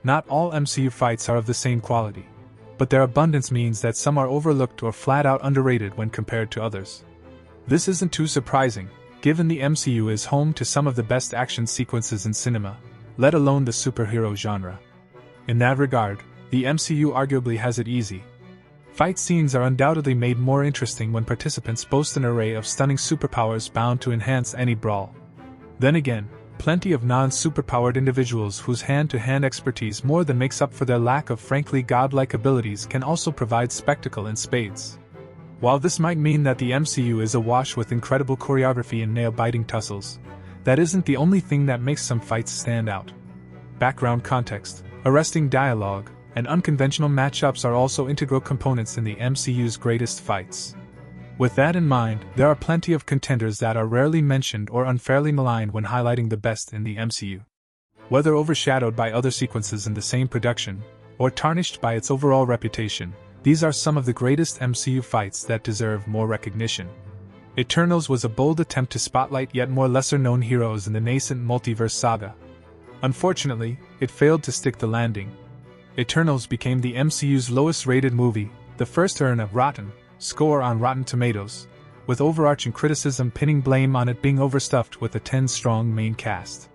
Not all MCU fights are of the same quality, but their abundance means that some are overlooked or flat-out underrated when compared to others. This isn't too surprising, given the MCU is home to some of the best action sequences in cinema, let alone the superhero genre. In that regard, the MCU arguably has it easy. Fight scenes are undoubtedly made more interesting when participants boast an array of stunning superpowers bound to enhance any brawl. Then again, plenty of non-superpowered individuals whose hand-to-hand expertise more than makes up for their lack of frankly godlike abilities can also provide spectacle in spades. While this might mean that the MCU is awash with incredible choreography and nail-biting tussles, that isn't the only thing that makes some fights stand out. Background context, arresting dialogue, and unconventional matchups are also integral components in the MCU's greatest fights. With that in mind, there are plenty of contenders that are rarely mentioned or unfairly maligned when highlighting the best in the MCU. Whether overshadowed by other sequences in the same production, or tarnished by its overall reputation, these are some of the greatest MCU fights that deserve more recognition. Eternals was a bold attempt to spotlight yet more lesser-known heroes in the nascent multiverse saga. Unfortunately, it failed to stick the landing. Eternals became the MCU's lowest-rated movie, the first to earn a rotten score on Rotten Tomatoes, with overarching criticism pinning blame on it being overstuffed with a 10-strong main cast.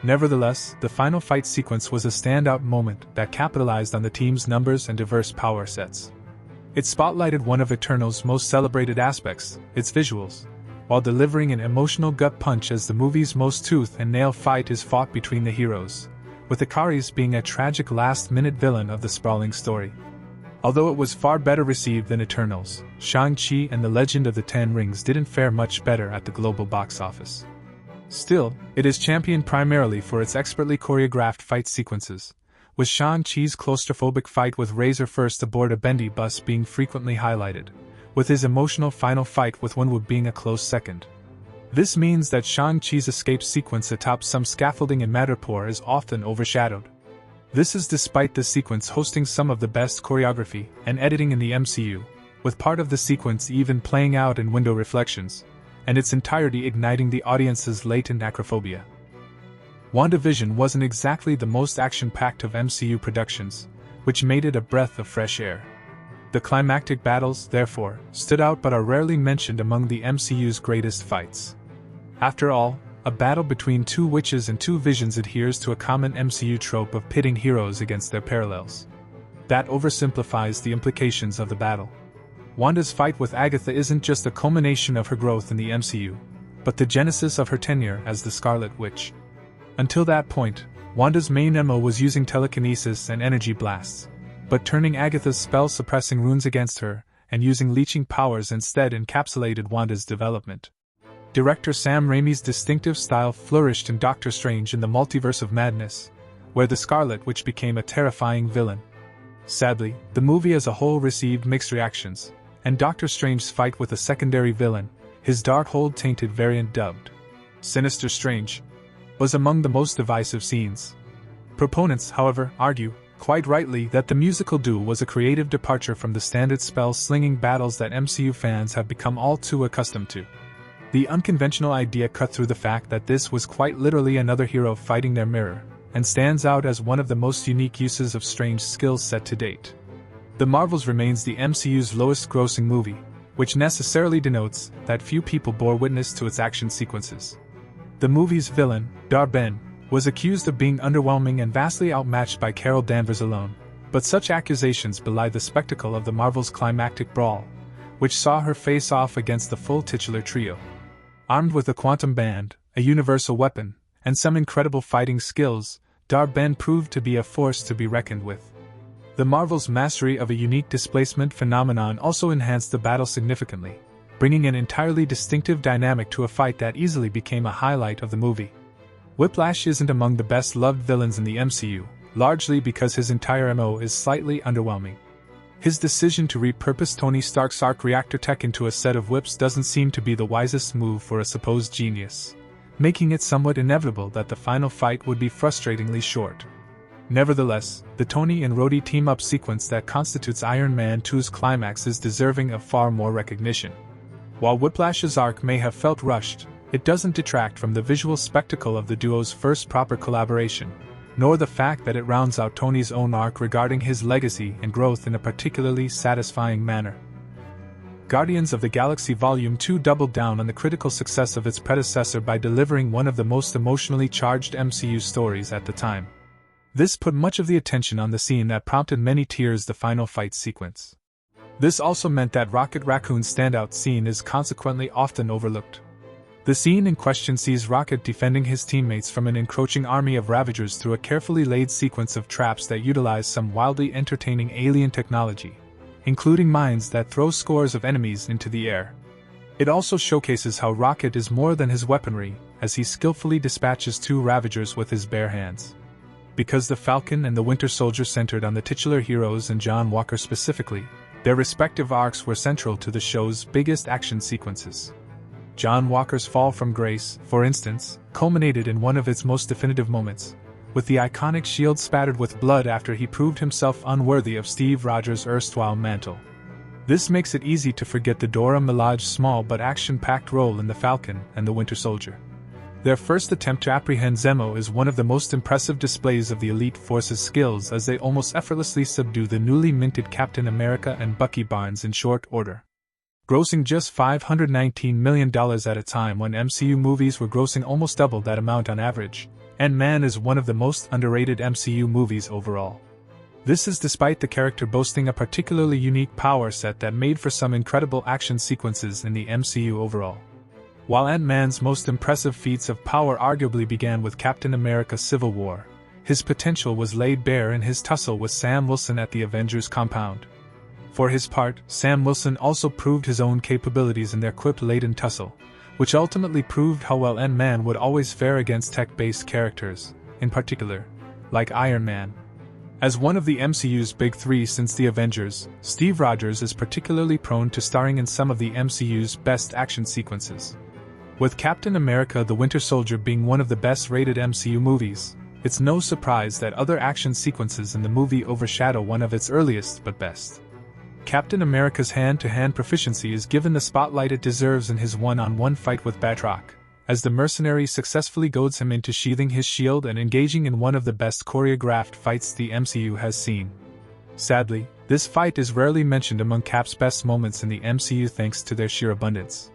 Nevertheless, the final fight sequence was a standout moment that capitalized on the team's numbers and diverse power sets. It spotlighted one of Eternals' most celebrated aspects, its visuals, while delivering an emotional gut punch as the movie's most tooth-and-nail fight is fought between the heroes, with Ikaris being a tragic last-minute villain of the sprawling story. Although it was far better received than Eternals, Shang-Chi and the Legend of the Ten Rings didn't fare much better at the global box office. Still, it is championed primarily for its expertly choreographed fight sequences, with Shang-Chi's claustrophobic fight with Razor first aboard a bendy bus being frequently highlighted, with his emotional final fight with Wanda being a close second. This means that Shang-Chi's escape sequence atop some scaffolding in Madripoor is often overshadowed. This is despite the sequence hosting some of the best choreography and editing in the MCU, with part of the sequence even playing out in window reflections, and its entirety igniting the audience's latent acrophobia. WandaVision wasn't exactly the most action-packed of MCU productions, which made it a breath of fresh air. The climactic battles, therefore, stood out but are rarely mentioned among the MCU's greatest fights. After all, a battle between two witches and two visions adheres to a common MCU trope of pitting heroes against their parallels. That oversimplifies the implications of the battle. Wanda's fight with Agatha isn't just a culmination of her growth in the MCU, but the genesis of her tenure as the Scarlet Witch. Until that point, Wanda's main MO was using telekinesis and energy blasts, but turning Agatha's spell-suppressing runes against her and using leeching powers instead encapsulated Wanda's development. Director Sam Raimi's distinctive style flourished in Doctor Strange in the Multiverse of Madness, where the Scarlet Witch became a terrifying villain. Sadly, the movie as a whole received mixed reactions, and Doctor Strange's fight with a secondary villain, his Darkhold-tainted variant dubbed Sinister Strange, was among the most divisive scenes. Proponents, however, argue, quite rightly, that the musical duel was a creative departure from the standard spell-slinging battles that MCU fans have become all too accustomed to. The unconventional idea cut through the fact that this was quite literally another hero fighting their mirror, and stands out as one of the most unique uses of Strange's skill set to date. The Marvels remains the MCU's lowest-grossing movie, which necessarily denotes that few people bore witness to its action sequences. The movie's villain, Dar-Ben, was accused of being underwhelming and vastly outmatched by Carol Danvers alone, but such accusations belie the spectacle of the Marvels' climactic brawl, which saw her face off against the full titular trio. Armed with a quantum band, a universal weapon, and some incredible fighting skills, Dar-Ben proved to be a force to be reckoned with. The Marvels' mastery of a unique displacement phenomenon also enhanced the battle significantly, bringing an entirely distinctive dynamic to a fight that easily became a highlight of the movie. Whiplash isn't among the best-loved villains in the MCU, largely because his entire MO is slightly underwhelming. His decision to repurpose Tony Stark's arc reactor tech into a set of whips doesn't seem to be the wisest move for a supposed genius, making it somewhat inevitable that the final fight would be frustratingly short. Nevertheless, the Tony and Rhodey team-up sequence that constitutes Iron Man 2's climax is deserving of far more recognition. While Whiplash's arc may have felt rushed, it doesn't detract from the visual spectacle of the duo's first proper collaboration, nor the fact that it rounds out Tony's own arc regarding his legacy and growth in a particularly satisfying manner. Guardians of the Galaxy Volume 2 doubled down on the critical success of its predecessor by delivering one of the most emotionally charged MCU stories at the time. This put much of the attention on the scene that prompted many tears, the final fight sequence. This also meant that Rocket Raccoon's standout scene is consequently often overlooked. The scene in question sees Rocket defending his teammates from an encroaching army of Ravagers through a carefully laid sequence of traps that utilize some wildly entertaining alien technology, including mines that throw scores of enemies into the air. It also showcases how Rocket is more than his weaponry, as he skillfully dispatches 2 Ravagers with his bare hands. Because the Falcon and the Winter Soldier centered on the titular heroes and John Walker specifically, their respective arcs were central to the show's biggest action sequences. John Walker's fall from grace, for instance, culminated in one of its most definitive moments, with the iconic shield spattered with blood after he proved himself unworthy of Steve Rogers' erstwhile mantle. This makes it easy to forget the Dora Milaje's small but action-packed role in The Falcon and the Winter Soldier. Their first attempt to apprehend Zemo is one of the most impressive displays of the Elite Force's skills, as they almost effortlessly subdue the newly minted Captain America and Bucky Barnes in short order. Grossing just $519 million at a time when MCU movies were grossing almost double that amount on average, Ant-Man is one of the most underrated MCU movies overall. This is despite the character boasting a particularly unique power set that made for some incredible action sequences in the MCU overall. While Ant-Man's most impressive feats of power arguably began with Captain America: Civil War, his potential was laid bare in his tussle with Sam Wilson at the Avengers compound. For his part, Sam Wilson also proved his own capabilities in their quip-laden tussle, which ultimately proved how well Ant-Man would always fare against tech-based characters, in particular, like Iron Man. As one of the MCU's big 3 since the Avengers, Steve Rogers is particularly prone to starring in some of the MCU's best action sequences. With Captain America: The Winter Soldier being one of the best-rated MCU movies, it's no surprise that other action sequences in the movie overshadow one of its earliest but best. Captain America's hand-to-hand proficiency is given the spotlight it deserves in his one-on-one fight with Batroc, as the mercenary successfully goads him into sheathing his shield and engaging in one of the best choreographed fights the MCU has seen. Sadly, this fight is rarely mentioned among Cap's best moments in the MCU thanks to their sheer abundance.